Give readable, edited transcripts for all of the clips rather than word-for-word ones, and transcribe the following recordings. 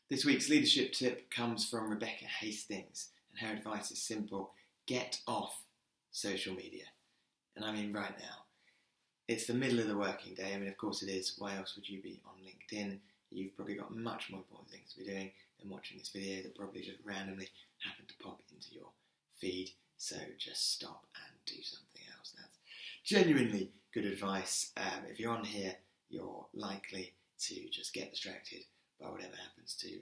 This week's leadership tip comes from Rebecca Hastings, and her advice is simple: get off social media. And I mean right now. It's the middle of the working day. I mean, of course it is. Why else would you be on LinkedIn? You've probably got much more important things to be doing than watching this video that probably just randomly happened to pop into your feed. So just stop and do something else. That's genuinely good advice. If you're on here, you're likely to just get distracted by whatever happens to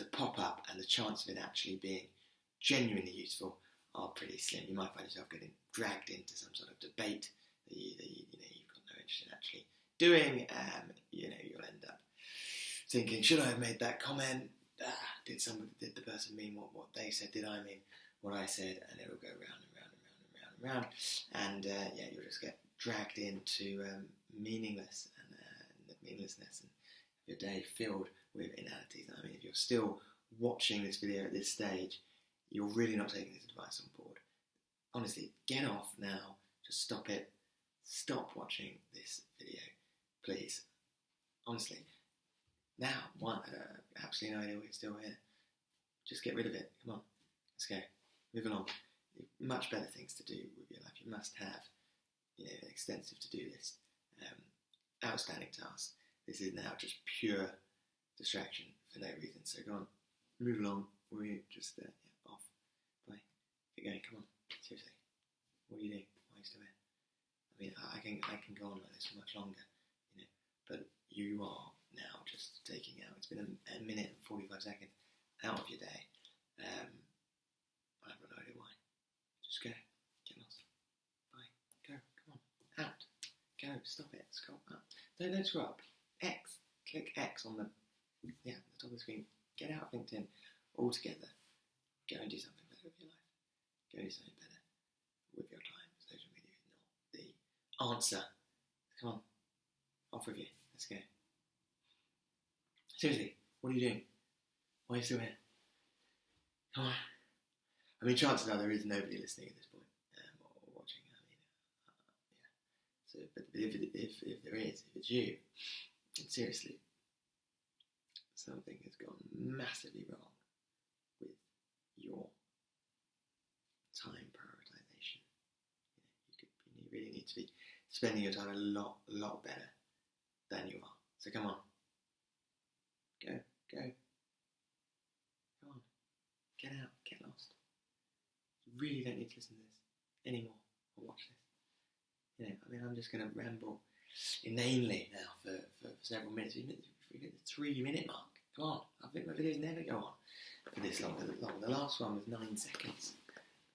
pop up, and the chance of it actually being genuinely useful are pretty slim. You might find yourself getting dragged into some sort of debate that you've got no interest in actually doing. You'll end up thinking, should I have made that comment? Did the person mean what they said? Did I mean what I said? And it'll go round and round and round and round and round. And you'll just get dragged into meaninglessness and your day filled with inanities. I mean, if you're still watching this video at this stage, you're really not taking this advice on board. Honestly, get off now. Just stop it. Stop watching this video, please. Honestly. Now, absolutely no idea why you're still here. Just get rid of it. Come on. Let's go. Moving on. Much better things to do with your life. You must have, an extensive to-do list. Outstanding tasks. This is now just pure distraction for no reason. So go on. Move along. We're just off. Bye. Get going. Come on. Seriously. What are you doing? Why are you still here? I mean, I can go on like this for much longer, but you are now just taking out. It's been a minute and 45 seconds out of your day. I have no idea why. Just go. Get lost. Bye. Go. Come on. Out. Go. Stop it. Scroll up. Don't scroll up. X. Click X on the top of the screen. Get out of LinkedIn altogether. Go and do something better with your life. Go and do something better with your time. Social media is not the answer. Come on. Off with you. Let's go. Seriously, what are you doing? Why are you still here? Come on. I mean, chances are there is nobody listening at this point, or watching. I mean, So, but if there is, if it's you, then seriously, something has gone massively wrong with your time prioritisation. You really need to be spending your time a lot better than you are. So come on. Go. Come on. Get out. Get lost. You really don't need to listen to this anymore or watch this. I'm just going to ramble inanely now for several minutes. We've hit the 3-minute mark. Come on. I think my videos never go on for this long. The last one was 9 seconds.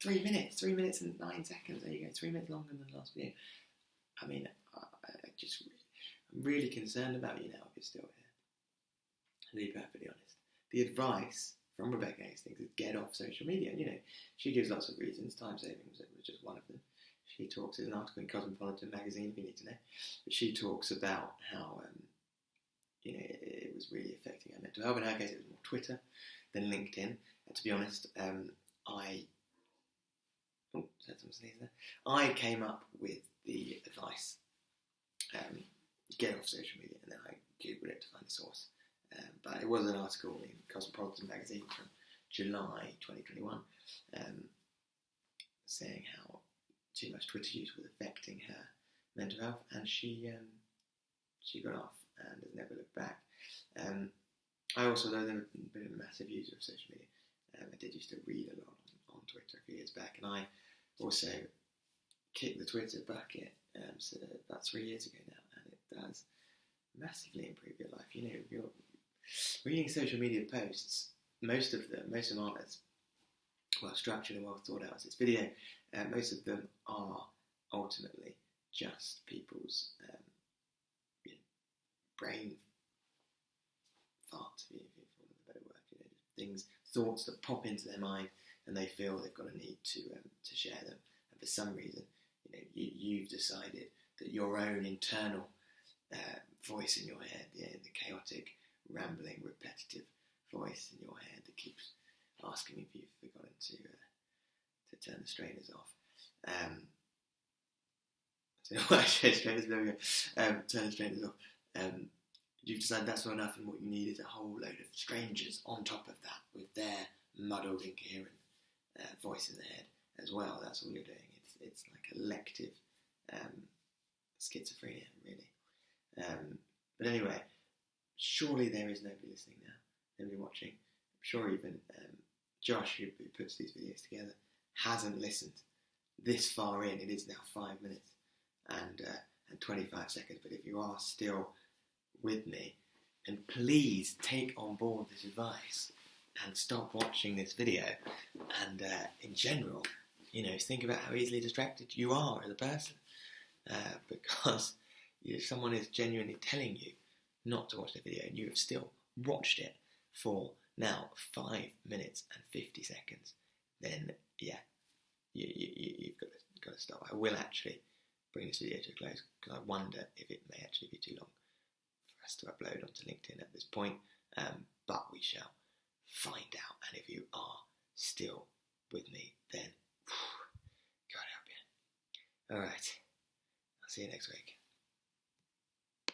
3 minutes. 3 minutes and 9 seconds. There you go. 3 minutes longer than the last video. I mean, I'm really concerned about you now if you're still here. To be perfectly honest. The advice from Rebecca Hastings is get off social media. She gives lots of reasons. Time saving was just one of them. She talks in an article in Cosmopolitan magazine, if you need to know. But she talks about how it was really affecting her mental health. In her case, it was more Twitter than LinkedIn. And to be honest, I came up with the advice, get off social media, and then I googled it to find the source. But it was an article in Cosmopolitan magazine from July 2021 saying how too much Twitter use was affecting her mental health, and she got off and has never looked back. I also, though I've never been a massive user of social media, I did used to read a lot on Twitter a few years back, and I also kicked the Twitter bucket so about 3 years ago now, and it does massively improve your life. If you're reading social media posts, most of them aren't as well structured and well thought out as this video. Most of them are ultimately just people's brain farts, if you want a better word. Thoughts that pop into their mind, and they feel they've got a need to share them. And for some reason, you've decided that your own internal voice in your head, the chaotic, rambling, repetitive voice in your head that keeps asking if you've forgotten to turn the strainers off. Turn the strainers off. you've decided that's not enough, and what you need is a whole load of strangers on top of that with their muddled, incoherent voice in their head as well. That's all you're doing. It's like elective schizophrenia, really. But anyway, surely there is nobody listening now, nobody watching. I'm sure even Josh, who puts these videos together, hasn't listened this far in. It is now 5 minutes and 25 seconds. But if you are still with me, then please take on board this advice and stop watching this video. And in general, think about how easily distracted you are as a person, because if someone is genuinely telling you not to watch the video and you have still watched it for now 5 minutes and 50 seconds, then yeah, you've got to stop. I will actually bring this video to a close because I wonder if it may actually be too long for us to upload onto LinkedIn at this point, but we shall find out. And if you are still with me, then God help you. Alright, I'll see you next week.